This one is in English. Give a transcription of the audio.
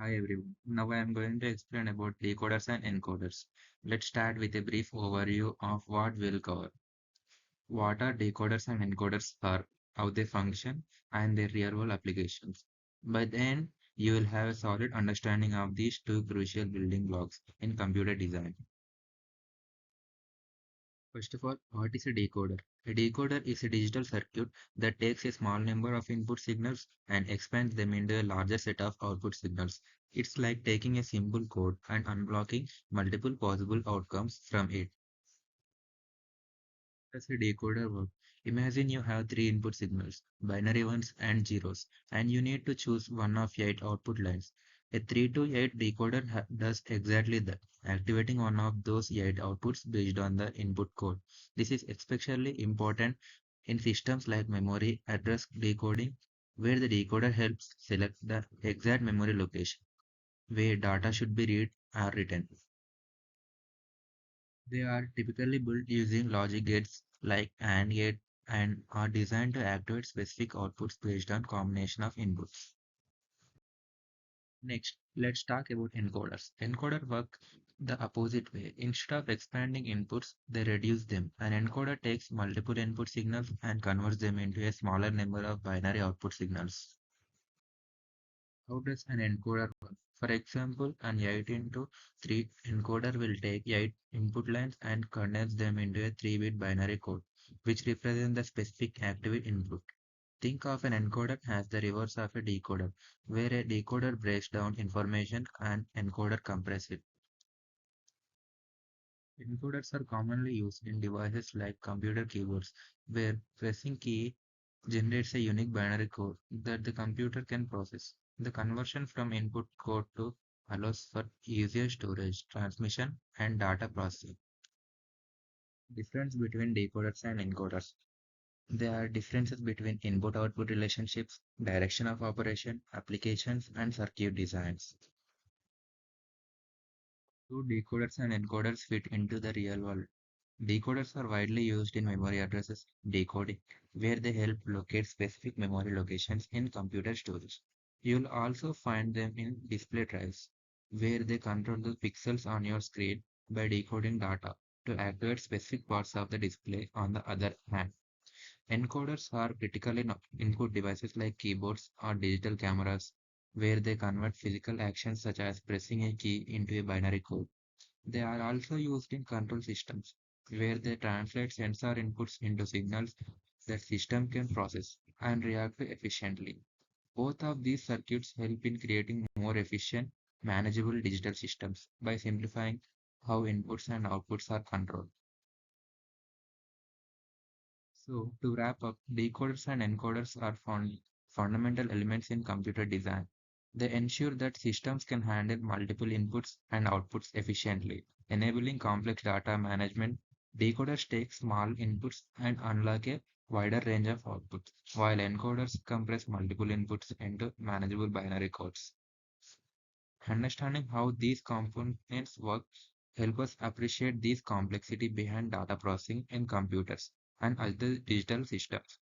Hi everyone. Now I am going to explain about decoders and encoders. Let's start with a brief overview of what we'll cover. What are decoders and encoders are, how they function, and their real-world applications. By then, you will have a solid understanding of these two crucial building blocks in computer design. First of all, what is a decoder? A decoder is a digital circuit that takes a small number of input signals and expands them into a larger set of output signals. It's like taking a simple code and unblocking multiple possible outcomes from it. As a decoder work, imagine you have three input signals, binary ones and zeros, and you need to choose one of eight output lines. A 3 to 8 decoder does exactly that, activating one of those eight outputs based on the input code. This is especially important in systems like memory address decoding, where the decoder helps select the exact memory location where data should be read or written. They are typically built using logic gates like AND gate and are designed to activate specific outputs based on combination of inputs. Next, let's talk about encoders. Encoder work the opposite way. Instead of expanding inputs, they reduce them. An encoder takes multiple input signals and converts them into a smaller number of binary output signals. How does an encoder work? For example, an 8 into 3 encoder will take 8 input lines and condense them into a 3-bit binary code, which represents the specific active input. Think of an encoder as the reverse of a decoder, where a decoder breaks down information and encoder compresses it. Encoders are commonly used in devices like computer keyboards, where pressing key generates a unique binary code that the computer can process. The conversion from input code to allows for easier storage, transmission, and data processing. Difference between decoders and encoders. There are differences between input-output relationships, direction of operation, applications, and circuit designs. Two decoders and encoders fit into the real world. Decoders are widely used in memory addresses decoding, where they help locate specific memory locations in computer storage. You'll also find them in display drives, where they control the pixels on your screen by decoding data to activate specific parts of the display. On the other hand, encoders are critical in input devices like keyboards or digital cameras, where they convert physical actions such as pressing a key into a binary code. They are also used in control systems, where they translate sensor inputs into signals that system can process and react to efficiently. Both of these circuits help in creating more efficient, manageable digital systems by simplifying how inputs and outputs are controlled. So, to wrap up, decoders and encoders are fundamental elements in computer design. They ensure that systems can handle multiple inputs and outputs efficiently, enabling complex data management. Decoders take small inputs and unlock a wider range of outputs, while encoders compress multiple inputs into manageable binary codes. Understanding how these components work help us appreciate this complexity behind data processing in computers and other digital systems.